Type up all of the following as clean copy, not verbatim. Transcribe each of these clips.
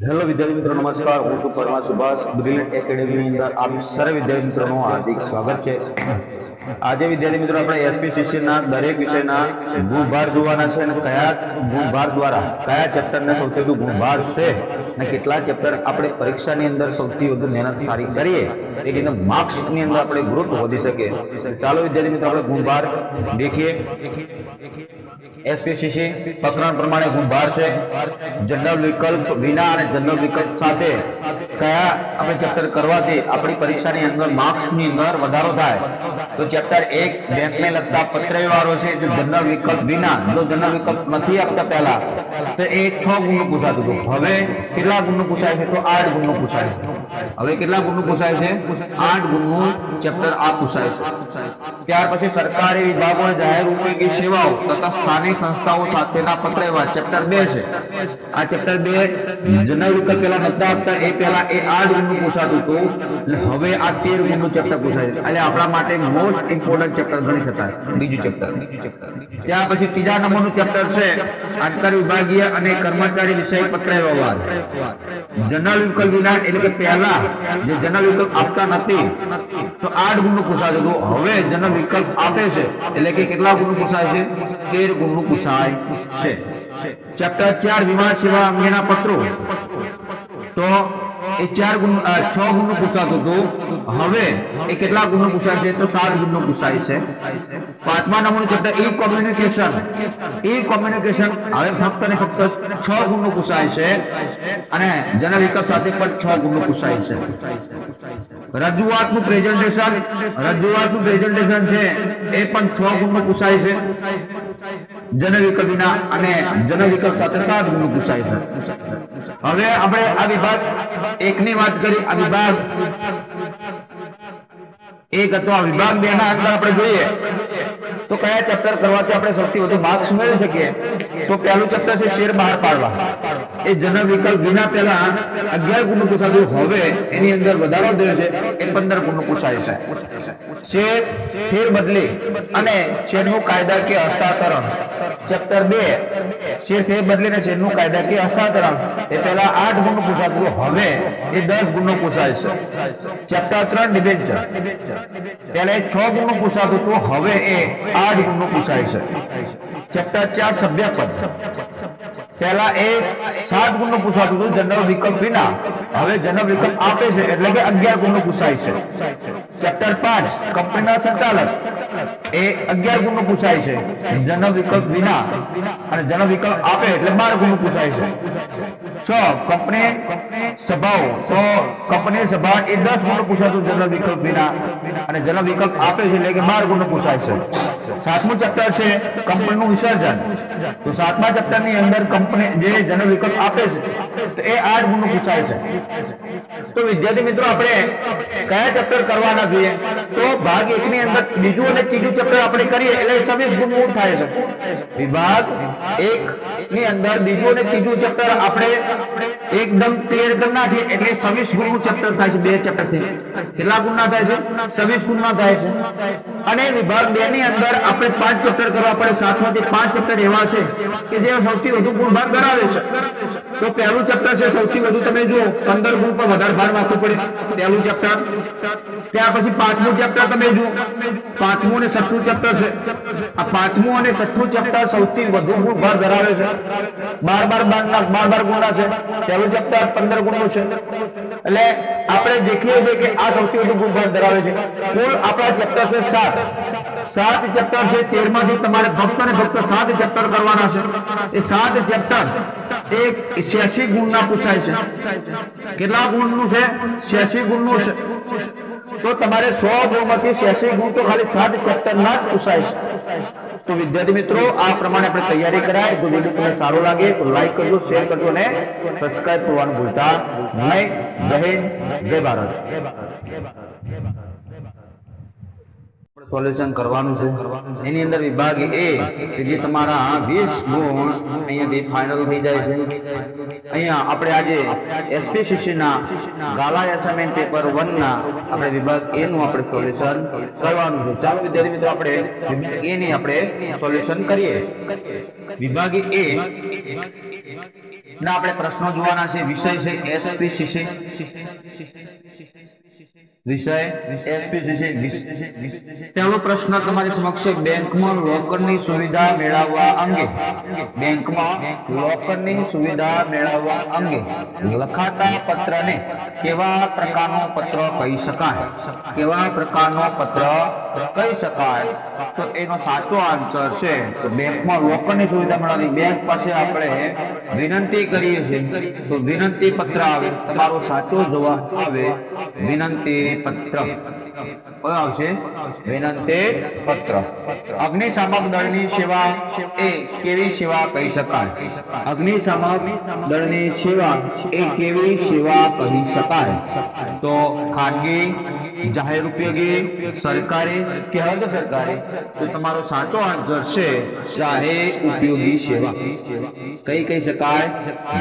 Hello વિદ્યાર્થી મિત્રો, નમસ્કાર. હું છું પરમાર સુભાષ. બ્રિલિયન્ટ એકેડેમીની અંદર આપ સર્વ વિદ્યાર્થી મિત્રોનું હાર્દિક સ્વાગત છે. આજે વિદ્યાર્થી મિત્રો આપણે એસપીસીસી ના દરેક વિષયના ગુણભાર જોવાના છે અને કયા ગુણભાર દ્વારા કયા ચેપ્ટરને સૌથી વધુ ગુણભાર છે અને કેટલા ચેપ્ટર આપણે પરીક્ષાની અંદર સૌથી વધુ મહેનત સારી કરીએ એ રીતે માર્ક્સની અંદર આપણે ગ્રોથ વધી શકે. ચાલો વિદ્યાર્થી મિત્રો આપણે ગુણભાર દેખીએ. એસપીસીસી પ્રકરણ પ્રમાણે ગુણભાર છે જનરલ વિકલ્પ વિના અને જનરલ વિકલ્પ સાથે કયા આપણે ચેપ્ટર કરવાથી આપણી પરીક્ષાની અંદર માર્ક્સની અંદર વધારો થાય. તો ચેપ્ટર 1 બેંકને લગતા પત્રવ્યવહારો છે. જો જનરલ વિકલ્પ વિના, જો જનરલ વિકલ્પ નથી આપતા પહેલા તો એ 6 ગુણનું પૂછાતું હતું. હવે કેટલા ગુણનું પૂછાય છે? તો 8 ગુણનું પૂછાય છે. હવે કેટલા ગુણનું પૂછાય છે? 8 ગુણનું ચેપ્ટર આ પૂછાય છે. ત્યાર પછી સરકારી વિભાગો અને જાહેર ઉપયોગી સેવાઓ તથા સ્થાનિક સંસ્થાઓ સાથેના પત્રવ્યવહાર ચેપ્ટર 2 છે. આ ચેપ્ટર 2 જનરલ વિકલ્પ પહેલા નતા આપતા, એ પહેલા એ 8 ગુણનું પૂછાતું હતું. હવે આ 13 ગુણનું ચેપ્ટર પૂછાય છે. એટલે આપણા માટે મોસ્ટ ઇમ્પોર્ટન્ટ ચેપ્ટર ગણી શકાય, બીજું ચેપ્ટર. ત્યાર પછી ત્રીજા નંબરનું ચેપ્ટર છે આંતર વિભાગીય અને કર્મચારી વિષય પત્રવ્યવહાર. જનરલ વિકલ્પ વિના એટલે કે પહેલા જે જનરલ વિકલ્પ આપતા નથી તો 8 ગુણનું પૂછાતું હતું. હવે જનરલ વિકલ્પ આપે છે એટલે કે કેટલા ગુણનું પૂછાય છે? 13 ગુણનું પૂછાય છે. ચેપ્ટર 4 વિમાન સેવા અંગેના પત્રો, તો એ 6 ગુણનું પૂછાતું હતું. હવે એ કેટલા ગુણનું પૂછાય છે? તો 7 ગુણનું પૂછાય છે. પાંચમા નંબરનું ચેપ્ટર ઈ કોમ્યુનિકેશન. ઈ કોમ્યુનિકેશન હવે ફક્ત ને ફક્ત 6 ગુણનું પૂછાય છે અને જનરલ વિકલ્પ સાથે પણ 6 ગુણનું પૂછાય છે. રજૂઆતનું પ્રેઝન્ટેશન છે એ પણ 6 ગુણનું પૂછાય છે જનરલ વિકલ્પ વિના અને જનરલ વિકલ્પ સાથે 7 ગુણનું પૂછાય છે. હવે આપણે આ વિભાગ 1 ની વાત કરી. આ વિભાગ 1 હતો. આ વિભાગ 2 ના અંદર આપણે જોઈએ તો કયા ચેપ્ટર કરવાથી આપણે સૌથી વધુ માર્ક્સ મેળવી શકીએ? તો પહેલું ચેપ્ટર છે શેર બહાર પાડવા. એ જનરલ વિકલ્પ વિના પહેલા 11 ગુણનું પૂછાતું, હવે એની અંદર વધારો થયો છે, એ 15 ગુણનું પૂછાય છે. શેર ફેરબદલી અને શેરનું કાયદાકીય હસ્તાંતરણ ચેપ્ટર 2 શેર ફેરબદલી અને શેરનું કાયદાકીય હસ્તાંતરણ એ પહેલા 8 ગુણનું પૂછાતું, હવે એ 10 ગુણનું પૂછાય છે. ચેપ્ટર 3 ડિબેન્ચર પહેલા 6 ગુણનું પૂછાતું હતું, હવે એ 8 ગુણનું પૂછાય છે. ચેપ્ટર 4 સભ્યપદ પહેલા એ 7 ગુણનું પૂછાતું હતું જનરલ વિકલ્પ વિના, હવે જનરલ વિકલ્પ આપે છે એટલે કે 11 ગુણનું પૂછાય છે. ચેપ્ટર 5 કંપનીના સંચાલક એ 11 ગુણનું પૂછાય છે જનરલ વિકલ્પ વિના અને જનરલ વિકલ્પ આપે એટલે 12 ગુણનું પૂછાય છે. 6 કંપની સભાઓ, તો કંપની સભા એ 10 ગુણનું પૂછાતું જનરલ વિકલ્પ વિના અને જનરલ વિકલ્પ આપે છે એટલે કે 12 ગુણનું પૂછાય છે. 7મું ચેપ્ટર છે કંપનીનું વિસર્જન. તો 7મા ચેપ્ટરની અંદર કંપની જે જનરલ વિકલ્પ આપે છે તો એ 8 ગુણનું પૂછાય છે. તો વિદ્યાર્થી મિત્રો આપણે કયા ચેપ્ટર કરવાના જોઈએ? તો ભાગ 1 ની અંદર બીજું અને ત્રીજું ચેપ્ટર આપણે કરીએ એટલે 26 ગુણનું થાય છે. વિભાગ 1 ની અંદર બીજું અને ત્રીજું ચેપ્ટર આપણે એકદમ ક્લિયર કરી નાખીએ એટલે 26 ગુણનું ચેપ્ટર થાય છે. બે ચેપ્ટર થી કેટલા ગુણના થાય છે? 26 ગુણના થાય છે. અને વિભાગ 2 ની અંદર આપણે 5 ચેપ્ટર કરવા પડે. 7માંથી 5 ચેપ્ટર એવા છે કે જે સૌથી વધુ ગુણભાર ધરાવે છે. તો પહેલું ચેપ્ટર છે સૌથી વધુ, તમે જુઓ 15 ગુણ પર વધારે ભાર નાખવું પડે પહેલું ચેપ્ટર. ત્યાર પછી 5મું ચેપ્ટર તમે જુઓ, 5મું અને 6મું ચેપ્ટર છે. આ 5મું અને 6મું ચેપ્ટર સૌથી વધુ ગુણભાર ધરાવે છે. 12 ગુણના છે. પહેલું ચેપ્ટર 15 ગુણનું છે. એટલે આપણે દેખીએ છીએ કે આ સૌથી વધુ ગુણભાર ધરાવે છે. કુલ આપણા ચેપ્ટર છે 7 ચેપ્ટર છે. 13માંથી તમારે ફક્ત ને ફક્ત 7 ચેપ્ટર કરવાના છે. એ 7 ચેપ્ટર એ 86 ગુણના પૂછાય છે. કેટલા ગુણનું છે? 86 ગુણનું છે. તો તમારે 100 ગુણમાંથી 86 ગુણ તો ખાલી 7 ચેપ્ટરના જ પૂછાય છે. તો વિદ્યાર્થી મિત્રો આ પ્રમાણે આપણે તૈયારી કરાય. જો વિડીયો તમને સારો લાગે તો લાઈક કરજો, શેર કરજો અને સબસ્ક્રાઇબ કરવાનું ભૂલતા નહીં. જય હિન્દ, જય ભારત. સોલ્યુશન કરવાનું છે। એની અંદર વિભાગ એ કે જે તમારા 20 ગુણ અહીંયાથી ફાઇનલ થઈ જાય છે। અહીંયા આપણે આજે એસપીસીસી ના ગાલા એસાઇનમેન્ટ પેપર 1 ના આપણે વિભાગ એ નું આપણે સોલ્યુશન કરવાનું છે। ચાલો વિદ્યાર્થી મિત્રો આપણે વિભાગ એ ની આપણે સોલ્યુશન કરીએ। વિભાગ એ ના આપણે પ્રશ્નો જોવાના છે। વિષય છે એસપીસીસી, વિષય એસપીસીસી। પહેલો પ્રશ્ન તમારી સમક્ષ બેંકમાં લોકરની સુવિધા મેળવવા અંગે, બેંકમાં લોકરની સુવિધા મેળવવા અંગે લખાતા પત્રને કેવા પ્રકારનો પત્ર કહી શકાય? કેવા પ્રકારનો પત્ર કહી શકાય? તો એનો સાચો આન્સર છે તો બેંકમાં લોકરની સુવિધા મેળવવી, બેંક પાસે આપણે વિનંતી કરીએ છીએ તો વિનંતી પત્ર આવે। તમારો સાચો જવાબ આવે વિનંતી પત્ર। કયો આવશે? વિનંતી પત્ર। અગ્નિશામક દળની સેવા એ કેવી સેવા કહી શકાય? અગ્નિશામક દળની સેવા એ કેવી સેવા કહી શકાય? તો ખાનગી, જાહેર ઉપયોગી, સરકારી કે અર્ધ સરકારી? તો તમારો સાચો આન્સર છે જાહેર ઉપયોગી સેવા। કઈ કહી શકાય?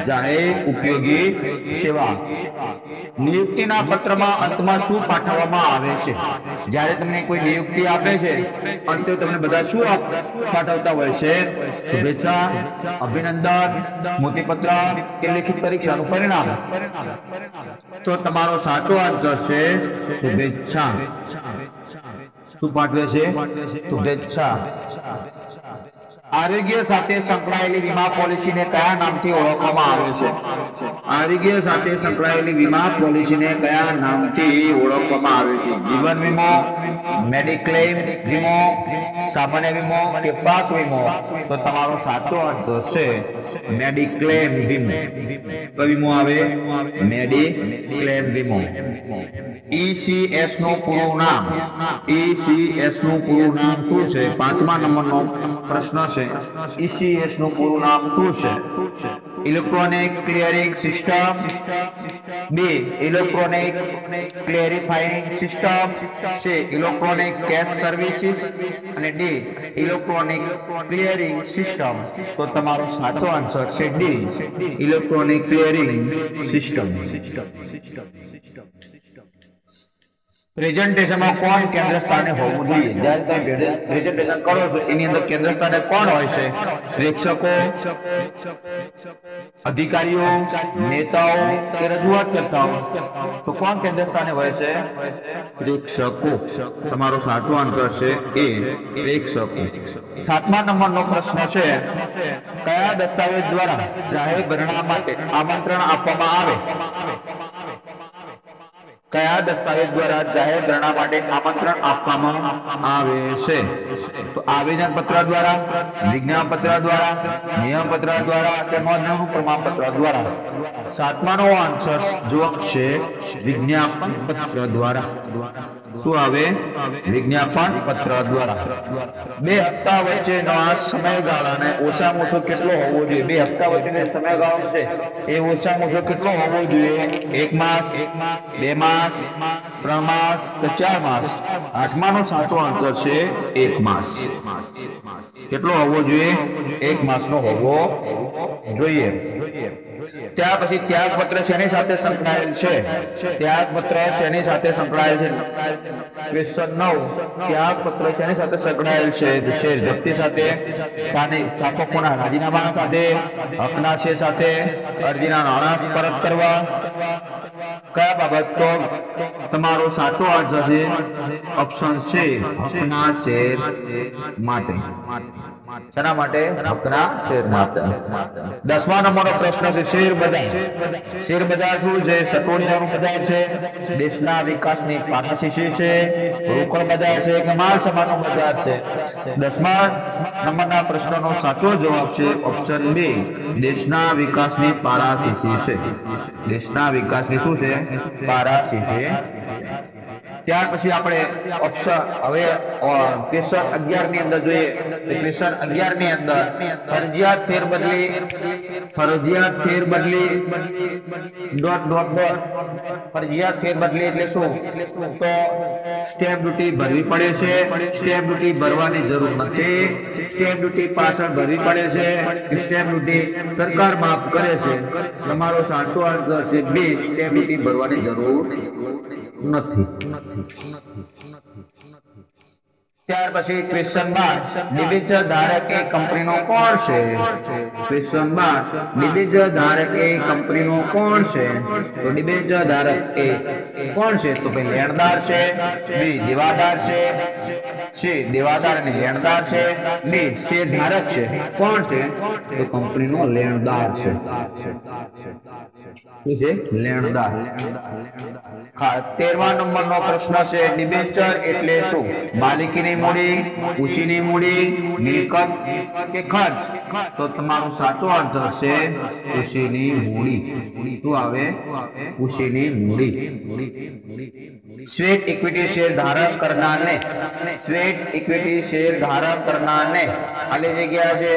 જાહેર ઉપયોગી સેવા। નિયુક્તિના પત્રમાં અંતમાં શું પાઠવવામાં આવે છે? જ્યારે તમને કોઈ નિયુક્તિ આપે છે અંતે તમને બધા શું પાઠવતા હોય છે? શુભેચ્છા, અભિનંદન, સ્મૃતિપત્ર કે લેખિત પરીક્ષાનું પરિણામ। તો તમારો સાચો આન્સર છે શુભેચ્છા। શું પાઠવે છે? શુભેચ્છા। આરોગ્ય સાથે સંકળાયેલી વીમા પોલિસીને કયા નામથી ઓળખવામાં આવે છે? આરોગ્ય સાથે સંકળાયેલી વીમા પોલિસીને કયા નામથી ઓળખવામાં આવે છે? જીવન વીમો, મેડિક્લેમ વીમો, સામાન્ય વીમો કે પાક વીમો? તો તમારો સાચો આન્સર છે મેડિક્લેમ વીમો। કયો વીમો આવે? મેડિક્લેમ વીમો। ECS નું પૂરું નામ, ECS નું પૂરું નામ શું છે? 5મા નંબરનો પ્રશ્ન છે। ECS નું પૂરું નામ શું છે? Electronic clearing system, B electronic clarifying system, C electronic cash services અને ડી ઇલેક્ટ્રોનિક ક્લિયરિંગ સિસ્ટમ। તો તમારો સાચો આન્સર છે ડી ઇલેક્ટ્રોનિક ક્લિયરિંગ સિસ્ટમ। પ્રેઝન્ટેશનમાં કોણ કેન્દ્ર સ્થાને હોવું જોઈએ? જ્યારે તમે પ્રેઝન્ટેશન કરો છો એની અંદર કેન્દ્ર સ્થાને કોણ હોય છે? પ્રેક્ષકો, અધિકારીઓ, નેતાઓ કે રજૂઆત કરતાઓ? તો કોણ કેન્દ્ર સ્થાને હોય છે? પ્રેક્ષકો। તમારો સાચો આન્સર છે એ પ્રેક્ષકો। 7મા નંબરનો પ્રશ્ન છે કયા દસ્તાવેજ દ્વારા જાહેર ભરણા માટે આમંત્રણ આપવામાં આવે? કયા દસ્તાવેજ દ્વારા જાહેર ભરણા માટે આમંત્રણ આપવામાં આવે છે? તો આવેદન પત્ર દ્વારા, વિજ્ઞાપન પત્ર દ્વારા, નિયમ પત્ર દ્વારા કે નોંધણીનું પ્રમાણપત્ર દ્વારા? 7માનો આન્સર જવાબ છે વિજ્ઞાપન પત્ર દ્વારા। શું આવે? વિજ્ઞાપન પત્ર દ્વારા। 2 હપ્તા વચ્ચેના સમયગાળાને ઓછામાં ઓછો કેટલો હોવો જોઈએ? 2 હપ્તા વચ્ચેનો સમયગાળો છે એ ઓછામાં ઓછો કેટલો હોવો જોઈએ? 1 માસ, 2 માસ, 3 માસ કે 4 માસ? 8માનો સાચો આન્સર છે 1 માસ। કેટલો હોવો જોઈએ? 1 માસનો હોવો જોઈએ। ત્યાર પછી ત્યાગપત્ર શેની સાથે સંકળાયેલ છે? ત્યાગપત્ર શેની સાથે સંકળાયેલ છે? ક્વેશ્ચન 9 ત્યાગપત્ર શેની સાથે સંકળાયેલ છે? વિશેષ વ્યક્તિ સાથે, સ્થાનિક સ્થાપકોના રાજીનામા સાથે, હકના શેર સાથે, અરજીના નાણાં પરત કરવા? કયા બાબત? તો તમારો સાચો આન્સર છે ઓપ્શન છે હકના શેર માટે। શેના માટે? હકના શેર માટે। 10મા નંબરનો પ્રશ્ન છે શેર બજાર। શેર બજાર શું છે? સટોડિયાનું બજાર છે, દેશના વિકાસની પાયાશીશી છે, રોકડ બજાર છે કે માલ સામાનનું બજાર છે? 10મા નંબરના પ્રશ્નનો સાચો જવાબ છે ઓપ્શન બી દેશના વિકાસની પાયાશીશી છે। દેશના વિકાસની શું છે? પાયાશીશી ત્યાર પછી આપણે ઓપ્શન હવે ક્વેશ્ચન 11 ની અંદર જોઈએ તો ક્વેશ્ચન 11 ની અંદર ફરજિયાત ફેરબદલી ડોટ ડોટ ડોટ ફરજિયાત ફેરબદલી એટલે શું? તો સ્ટેમ્પ ડ્યુટી ભરવી પડે છે, સ્ટેમ્પ ડ્યુટી ભરવાની જરૂર નથી, સ્ટેમ્પ ડ્યુટી પાછળ ભરવી પડે છે, સ્ટેમ્પ ડ્યુટી સરકાર માફ કરે છે. તમારો સાચો આન્સર છે B, સ્ટેમ્પ ડ્યુટી ભરવાની જરૂર નથી. ત્યાર પછી ક્વેશ્ચન 12 ડિબેન્ચર ધારક એ કંપનીનો કોણ છે? ક્વેશ્ચન 12 ડિબેન્ચર ધારક એ કંપનીનો કોણ છે? તો ડિબેન્ચર ધારક એ કોણ છે? તો ભાઈ લેણદાર છે, બી દેવાદાર છે, સી દેવાદાર અને લેણદાર છે, ડી શેર ધારક છે. કોણ છે? તો કંપનીનો લેણદાર છે. શું છે? લેણદાર. 13મા નંબરનો પ્રશ્ન છે ડિબેન્ચર એટલે શું? માલિકીની મૂડી, ખુશીની મૂડી, મિલકત કે ખર્ચ? તો તમારો સાચો આન્સર છે ખુશીની મૂડી. શું આવે? ખુશીની મૂડી. સ્વેટ ઇક્વિટી શેર ધારણ કરનારને ખાલી જગ્યા છે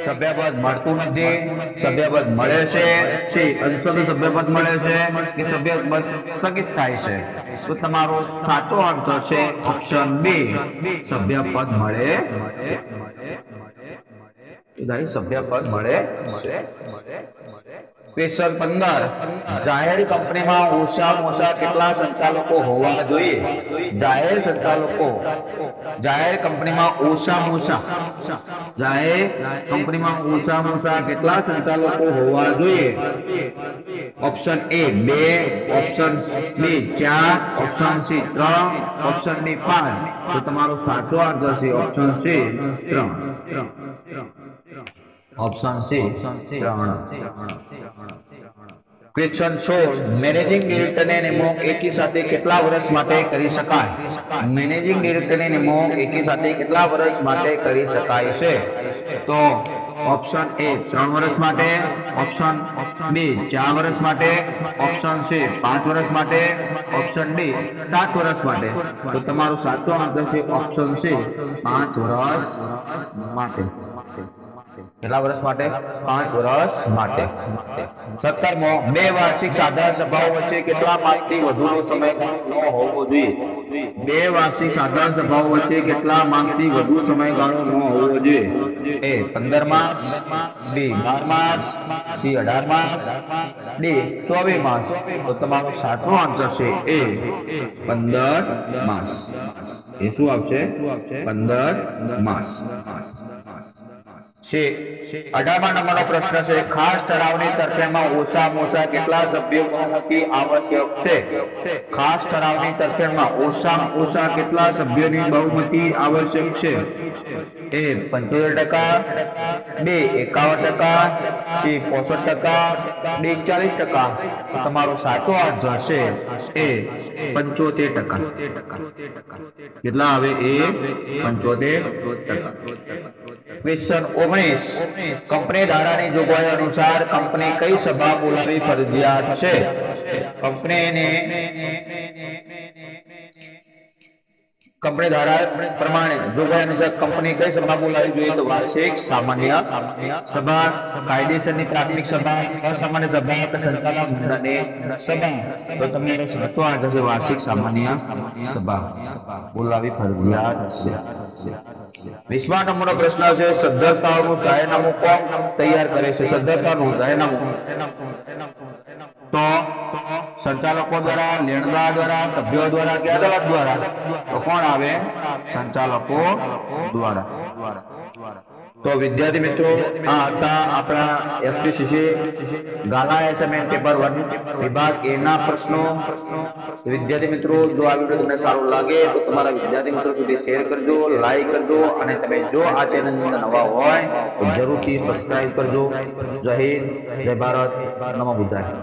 સભ્યપદ મળતું નથી, સભ્યપદ મળે છે, સી અંશત સભ્યપદ મળે છે કે સભ્યપદ સ્થગિત થાય છે? તો તમારો સાચો આન્સર છે ઓપ્શન બી, સભ્યપદ મળે છે. સભ્યપદ મળે છે. ક્વેશ્ચન 15 જાહેર કંપનીમાં ઓછામાં ઓછા કેટલા સંચાલકો હોવા જોઈએ? જાહેર કંપનીમાં ઓછામાં ઓછા કેટલા સંચાલકો હોવા જોઈએ? Option A 2, option B 4, option C 3, option D 5. તો તમારો સાચો આન્સર છે option C 3. Option C 3. Question 16 managing ડિરેક્ટરની નિમણૂક એકી સાથે કેટલા વર્ષ માટે કરી શકાય? મેનેજિંગ ડિરેક્ટરની નિમણૂક એકી સાથે કેટલા વર્ષ માટે કરી શકાય છે? તો ઓપ્શન એ 3 વર્ષ માટે, ઓપ્શન બી 4 વર્ષ માટે, ઓપ્શન સી 5 વર્ષ માટે, ઓપ્શન ડી 7 વર્ષ માટે. તો તમારો સાચો આન્સર છે ઓપ્શન સી 5 વર્ષ માટે. કેટલા વર્ષ માટે? 5 વર્ષ માટે. 17મો બે વાર્ષિક સાધારણ સભાઓ વચ્ચે કેટલા માસથી વધુનો સમયગાળો ન હોવો જોઈએ? બે વાર્ષિક સાધારણ સભાઓ વચ્ચે કેટલા માસથી વધુ સમયગાળો ન હોવો જોઈએ? એ 15 માસ, બી 12 માસ, સી 18 માસ, ડી 24 માસ. તો તમારો સાચો આન્સર છે એ 15 માસ. એ શું આવશે? 15 માસ. 18મા નંબરનો પ્રશ્ન છે ખાસ ઠરાવની તરફેણમાં ઓછામાં ઓછા કેટલા સભ્યો બહુમતી આવશ્યક છે? ખાસ ઠરાવની તરફેણમાં ઓછામાં ઓછા કેટલા સભ્યોની બહુમતી આવશ્યક છે? એ 75%, બી 51%, સી 65%, ડી 40%. તમારો સાચો આન્સર છે એ 75%. કેટલા આવે? એ 75%. ક્વેશ્ચન 19 કંપની ધારાની જોગવાઈ અનુસાર કંપની કઈ સભા બોલાવવી ફરજિયાત છે? કંપની ધારા પ્રમાણે જોગવાઈ અનુસાર કંપની કઈ સભા બોલાવવી જોઈએ? તો વાર્ષિક સામાન્ય સભા, કાયદેસરની પ્રાથમિક સભા, અસામાન્ય સભા કે સંચાલક મંડળની સભા. તો તમારો સાચો આન્સર છે વાર્ષિક સામાન્ય સભા બોલાવવી ફરજિયાત છે. 20મા નંબરનો પ્રશ્ન છે સદ્ધરતાઓનું જાહેરનામું કોણ તૈયાર કરે છે? સદ્ધરતાનું જાહેરનામું તો સંચાલકો દ્વારા, લેણદાર દ્વારા, સભ્યો દ્વારા કે અદાલત દ્વારા? તો કોણ આવે? સંચાલકો દ્વારા. તો વિદ્યાર્થી મિત્રો આ હતા આપણા એસપીસીસી ગાલા એસાઇનમેન્ટ પેપર 1 વિભાગ એ ના પ્રશ્નો. વિદ્યાર્થી મિત્રો જો આ વિડિયો તમને સારો લાગે તો તમારા વિદ્યાર્થી મિત્રો સુધી શેર કરજો, લાઈક કરજો અને તમે જો આ ચેનલની અંદર નવા હોય તો જરૂરથી સબસ્ક્રાઇબ કરજો. જય હિન્દ, જય ભારત, નમો બુદ્ધાય.